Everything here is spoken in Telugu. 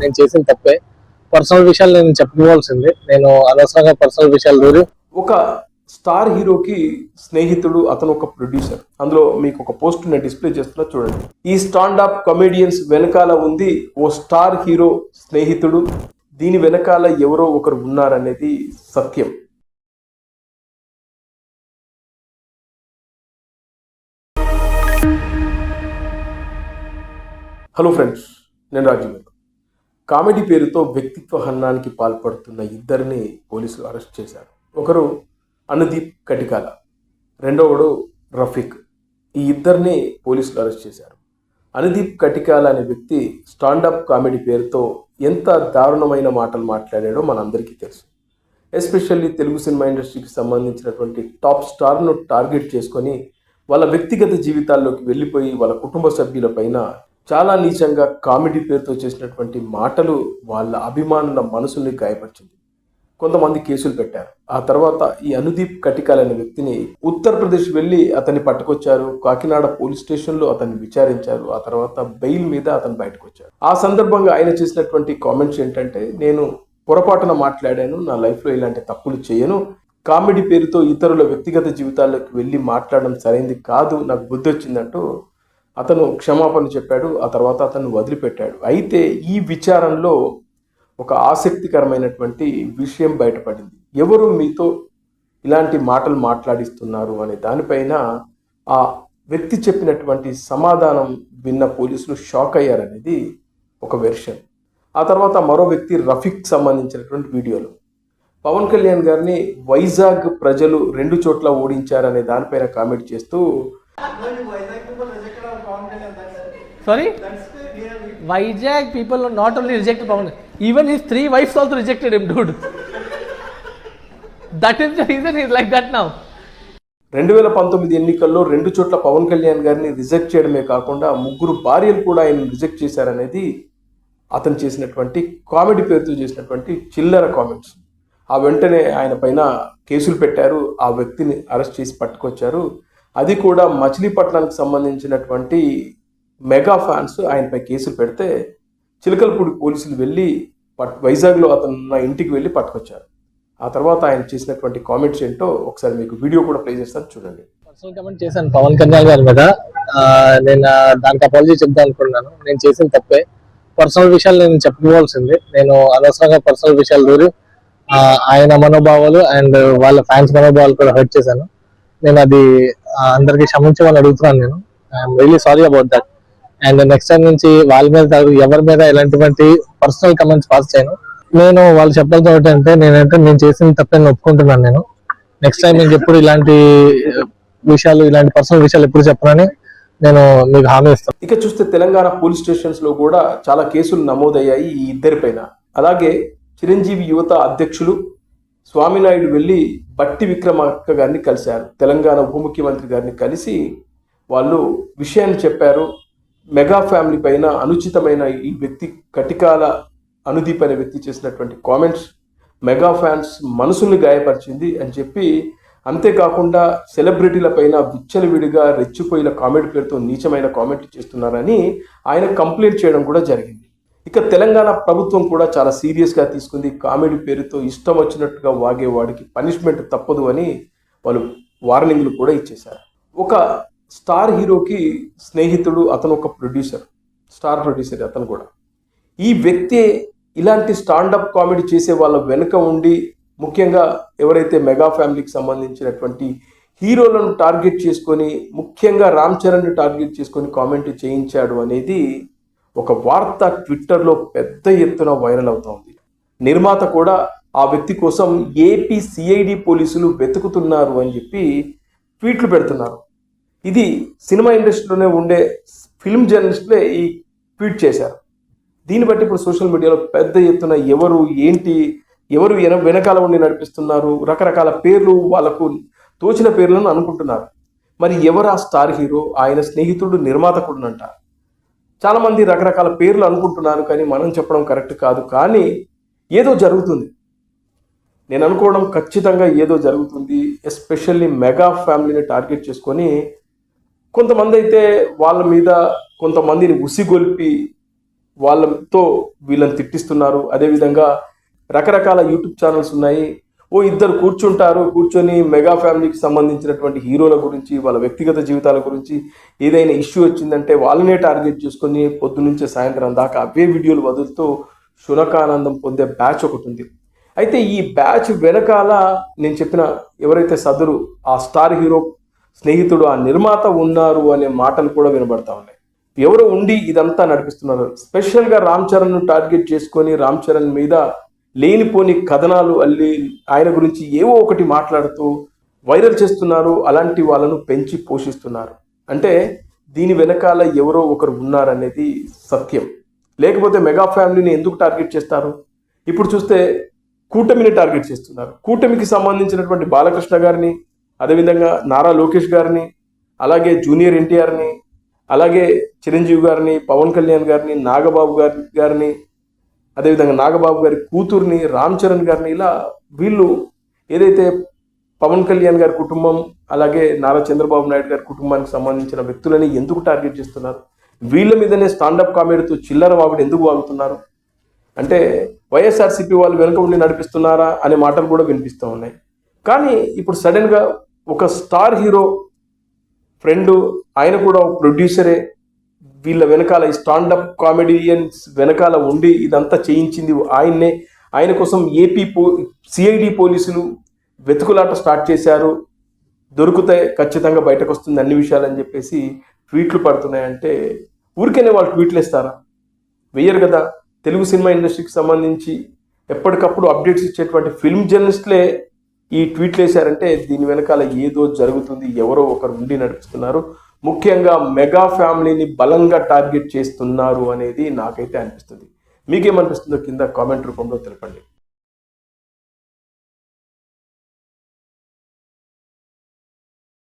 నేను చేసిన తప్పే. పర్సనల్ విషయాలు నేను చెప్పుకోవాల్సింది. నేను అనవసరంగా పర్సనల్ విషయాలు దూరి ఒక స్టార్ హీరోకి స్నేహితుడు, అతను ఒక ప్రొడ్యూసర్. అందులో మీకు ఒక పోస్ట్ నేను డిస్ప్లే చేస్తున్నా చూడండి. ఈ స్టాండప్ కమెడియన్స్ వెనకాల ఉంది ఓ స్టార్ హీరో స్నేహితుడు, దీని వెనకాల ఎవరో ఒకరు ఉన్నారనేది సత్యం. హలో ఫ్రెండ్స్, నేను రాజీవ్. కామెడీ పేరుతో వ్యక్తిత్వ హననానికి పాల్పడుతున్న ఇద్దరిని పోలీసులు అరెస్ట్ చేశారు. ఒకరు అనుదీప్ కటికాల, రెండవడు రఫీక్. ఈ ఇద్దరిని పోలీసులు అరెస్ట్ చేశారు. అనుదీప్ కటికాల అనే వ్యక్తి స్టాండప్ కామెడీ పేరుతో ఎంత దారుణమైన మాటలు మాట్లాడాడో మనందరికీ తెలుసు. ఎస్పెషల్లీ తెలుగు సినిమా ఇండస్ట్రీకి సంబంధించినటువంటి టాప్ స్టార్ను టార్గెట్ చేసుకొని వాళ్ళ వ్యక్తిగత జీవితాల్లోకి వెళ్ళిపోయి వాళ్ళ కుటుంబ సభ్యుల పైన చాలా నీచంగా కామెడీ పేరుతో చేసినటువంటి మాటలు వాళ్ళ అభిమానుల మనసుల్ని గాయపరిచింది. కొంతమంది కేసులు పెట్టారు. ఆ తర్వాత ఈ అనుదీప్ కటికాల్ అనే వ్యక్తిని ఉత్తరప్రదేశ్ వెళ్ళి అతన్ని పట్టుకొచ్చారు. కాకినాడ పోలీస్ స్టేషన్లో అతన్ని విచారించారు. ఆ తర్వాత బెయిల్ మీద అతను బయటకు వచ్చారు. ఆ సందర్భంగా ఆయన చేసినటువంటి కామెంట్స్ ఏంటంటే, నేను పొరపాటున మాట్లాడాను, నా లైఫ్లో ఇలాంటి తప్పులు చేయను, కామెడీ పేరుతో ఇతరుల వ్యక్తిగత జీవితాల్లోకి వెళ్ళి మాట్లాడడం సరైంది కాదు, నాకు బుద్ధి వచ్చిందంటూ అతను క్షమాపణ చెప్పాడు. ఆ తర్వాత అతను వదిలిపెట్టాడు. అయితే ఈ విచారణలో ఒక ఆసక్తికరమైనటువంటి విషయం బయటపడింది. ఎవరు మీతో ఇలాంటి మాటలు మాట్లాడిస్తున్నారు అనే దానిపైన ఆ వ్యక్తి చెప్పినటువంటి సమాధానం విన్న పోలీసులు షాక్ అయ్యారనేది ఒక వెర్షన్. ఆ తర్వాత మరో వ్యక్తి రఫీక్ సంబంధించినటువంటి వీడియోలు పవన్ కళ్యాణ్ గారిని వైజాగ్ ప్రజలు 2 చోట్ల ఓడించారనే దానిపైన కామెంట్ చేస్తూ, sorry, Vizag people not only rejected Pawan, even his 3 wives also rejected him, dude. That is the reason he is like that now. 2019 ఎన్నికల్లో 2 చోట్ల పవన్ కళ్యాణ్ గారిని రిజెక్ట్ చేయడమే కాకుండా 3 భార్యలు కూడా ఆయన రిజెక్ట్ చేశారనేది అతను చేసినటువంటి కామెడీ పేరుతో చేసినటువంటి చిల్లర కామెంట్స్. ఆ వెంటనే ఆయన పైన కేసులు పెట్టారు. ఆ వ్యక్తిని అరెస్ట్ చేసి పట్టుకొచ్చారు. అది కూడా మచిలీపట్నానికి సంబంధించినటువంటి మెగా ఫ్యాన్స్ ఆయనపై కేసులు పెడితే చిలకలపూడి పోలీసులు వెళ్ళి వైజాగ్లో అతను ఇంటికి వెళ్ళి పట్టుకొచ్చారు. ఆ తర్వాత ఆయన చేసినటువంటి కామెంట్స్ ఏంటో ఒకసారి మీకు వీడియో కూడా ప్లే చేస్తాను, చూడండి. పర్సనల్ కామెంట్ చేశాను పవన్ కళ్యాణ్ గారి మీద. నేను దానికి అపాలజీ చెప్దాం అనుకున్నాను. నేను చేసిన తప్పే. పర్సనల్ విషయాలు నేను చెప్పుకోవాల్సింది. నేను అనవసరంగా పర్సనల్ విషయాలు దూరి ఆయన మనోభావాలు అండ్ వాళ్ళ ఫ్యాన్స్ మనోభావాలు కూడా హర్ట్ చేశాను. నేను అది అందరికి క్షమించమని అడుగుతున్నాను. నేను I'm really sorry about that. And next time నుంచి వాళ్ళ మీద ఎవరి మీద ఎలాంటి పర్సనల్ కమెంట్స్ పాస్ చేయను. నేను వాళ్ళు చెప్పాల్సిన ఏంటంటే, నేను చేసిన తప్పే ఒప్పుకుంటున్నాను. నేను నెక్స్ట్ టైం ఎప్పుడు ఇలాంటి విషయాలు, ఇలాంటి పర్సనల్ విషయాలు ఎప్పుడు చెప్పనని నేను మీకు హామీ ఇస్తాను. ఇక చూస్తే తెలంగాణ పోలీస్ స్టేషన్స్ లో కూడా చాలా కేసులు నమోదయ్యాయి ఈ ఇద్దరి పైన. అలాగే చిరంజీవి యువత అధ్యక్షులు స్వామినాయుడు వెళ్ళి బట్టి విక్రమార్క గారిని కలిశారు. తెలంగాణ ఉప ముఖ్యమంత్రి గారిని కలిసి వాళ్ళు విషయాన్ని చెప్పారు. మెగా ఫ్యామిలీ పైన అనుచితమైన ఈ వ్యక్తి కటికాల అనుదీప్ అనే వ్యక్తి చేసినటువంటి కామెంట్స్ మెగా ఫ్యాన్స్ మనసుల్ని గాయపరిచింది అని చెప్పి, అంతేకాకుండా సెలబ్రిటీల పైన విచ్చలవిడిగా రెచ్చిపోయిన కామెంట్ పేరుతో నీచమైన కామెంట్లు చేస్తున్నారని ఆయన కంప్లైంట్ చేయడం కూడా జరిగింది. ఇక తెలంగాణ ప్రభుత్వం కూడా చాలా సీరియస్గా తీసుకుంది. కామెడీ పేరుతో ఇష్టం వచ్చినట్టుగా వాగేవాడికి పనిష్మెంట్ తప్పదు అని వాళ్ళు వార్నింగ్లు కూడా ఇచ్చేశారు. ఒక స్టార్ హీరోకి స్నేహితుడు, అతను ఒక ప్రొడ్యూసర్, స్టార్ ప్రొడ్యూసర్ అతను కూడా. ఈ వ్యక్తి ఇలాంటి స్టాండప్ కామెడీ చేసే వాళ్ళ వెనుక ఉండి ముఖ్యంగా ఎవరైతే మెగా ఫ్యామిలీకి సంబంధించినటువంటి హీరోలను టార్గెట్ చేసుకొని, ముఖ్యంగా రామ్ చరణ్ని టార్గెట్ చేసుకొని కామెంట్ చేయించాడు అనేది ఒక వార్త ట్విట్టర్లో పెద్ద ఎత్తున వైరల్ అవుతోంది. నిర్మాత కూడా ఆ వ్యక్తి కోసం ఏపీ సిఐడి పోలీసులు వెతుకుతున్నారు అని చెప్పి ట్వీట్లు పెడుతున్నారు. ఇది సినిమా ఇండస్ట్రీలోనే ఉండే ఫిల్మ్ జర్నలిస్టులే ఈ ట్వీట్ చేశారు. దీన్ని బట్టి ఇప్పుడు సోషల్ మీడియాలో పెద్ద ఎత్తున ఎవరు ఏంటి, ఎవరు వెనకాల ఉండి నడిపిస్తున్నారు, రకరకాల పేర్లు వాళ్ళకు తోచిన పేర్లను అనుకుంటున్నారు. మరి ఎవరు ఆ స్టార్ హీరో? ఆయన స్నేహితుడు నిర్మాత కూడా అంట. చాలామంది రకరకాల పేర్లు అనుకుంటున్నారు, కానీ మనం చెప్పడం కరెక్ట్ కాదు. కానీ ఏదో జరుగుతుంది, నేను అనుకోవడం ఖచ్చితంగా ఏదో జరుగుతుంది. ఎస్పెషల్లీ మెగా ఫ్యామిలీని టార్గెట్ చేసుకొని కొంతమంది అయితే వాళ్ళ మీద కొంతమందిని ఉసిగొల్పి వాళ్ళతో వీళ్ళని తిట్టిస్తున్నారు. అదేవిధంగా రకరకాల యూట్యూబ్ ఛానల్స్ ఉన్నాయి. ఇద్దరు కూర్చొని మెగా ఫ్యామిలీకి సంబంధించినటువంటి హీరోల గురించి, వాళ్ళ వ్యక్తిగత జీవితాల గురించి ఏదైనా ఇష్యూ వచ్చిందంటే వాళ్ళనే టార్గెట్ చేసుకొని పొద్దున్నుంచే సాయంత్రం దాకా అవే వీడియోలు వదులుతూ శునకానందం పొందే బ్యాచ్ ఒకటి ఉంది. అయితే ఈ బ్యాచ్ వెనకాల నేను చెప్పిన ఎవరైతే సదరు ఆ స్టార్ హీరో స్నేహితుడు, ఆ నిర్మాత ఉన్నారు అనే మాటలు కూడా వినబడతా ఉన్నాయి. ఎవరు ఉండి ఇదంతా నడిపిస్తున్నారు? స్పెషల్గా రామ్ చరణ్ను టార్గెట్ చేసుకొని రామ్ చరణ్ మీద లేనిపోని కథనాలు అల్లి ఆయన గురించి ఏవో ఒకటి మాట్లాడుతూ వైరల్ చేస్తున్నారు. అలాంటి వాళ్ళను పెంచి పోషిస్తున్నారు. అంటే దీని వెనకాల ఎవరో ఒకరు ఉన్నారనేది సత్యం. లేకపోతే మెగా ఫ్యామిలీని ఎందుకు టార్గెట్ చేస్తారు? ఇప్పుడు చూస్తే కూటమిని టార్గెట్ చేస్తున్నారు. కూటమికి సంబంధించినటువంటి బాలకృష్ణ గారిని, అదేవిధంగా నారా లోకేష్ గారిని, అలాగే జూనియర్ ఎన్టీఆర్ని, అలాగే చిరంజీవి గారిని, పవన్ కళ్యాణ్ గారిని, నాగబాబు గారిని, అదేవిధంగా నాగబాబు గారి కూతుర్ని, రామ్ చరణ్ గారిని, ఇలా వీళ్ళు ఏదైతే పవన్ కళ్యాణ్ గారి కుటుంబం, అలాగే నారా చంద్రబాబు నాయుడు గారి కుటుంబానికి సంబంధించిన వ్యక్తులని ఎందుకు టార్గెట్ చేస్తున్నారు? వీళ్ళ మీదనే స్టాండప్ కామెడీతో చిల్లర వాగుడు ఎందుకు వాగుతున్నారు? అంటే వైఎస్ఆర్సీపీ వాళ్ళు వెనుక ఉండి నడిపిస్తున్నారా అనే మాటలు కూడా వినిపిస్తూ ఉన్నాయి. కానీ ఇప్పుడు సడన్గా ఒక స్టార్ హీరో ఫ్రెండ్, ఆయన కూడా ప్రొడ్యూసరే, వీళ్ళ వెనకాల ఈ స్టాండప్ కామెడియన్స్ వెనకాల ఉండి ఇదంతా చేయించింది ఆయన్నే. ఆయన కోసం సిఐడి పోలీసులు వెతుకులాట స్టార్ట్ చేశారు. దొరికితే ఖచ్చితంగా బయటకు వస్తుంది అన్ని విషయాలని చెప్పేసి ట్వీట్లు పడుతున్నాయంటే ఊరికేనే వాళ్ళు ట్వీట్లు వేస్తారా? వెయ్యరు కదా. తెలుగు సినిమా ఇండస్ట్రీకి సంబంధించి ఎప్పటికప్పుడు అప్డేట్స్ ఇచ్చేటువంటి ఫిల్మ్ జర్నలిస్టులే ఈ ట్వీట్లు వేశారంటే దీని వెనకాల ఏదో జరుగుతుంది, ఎవరో ఒకరు ఉండి నడిపిస్తున్నారు. ముఖ్యంగా మెగా ఫ్యామిలీని బలంగా టార్గెట్ చేస్తున్నారు అనేది నాకైతే అనిపిస్తుంది. మీకేమనిపిస్తుందో కింద కామెంట్ రూపంలో తెలపండి.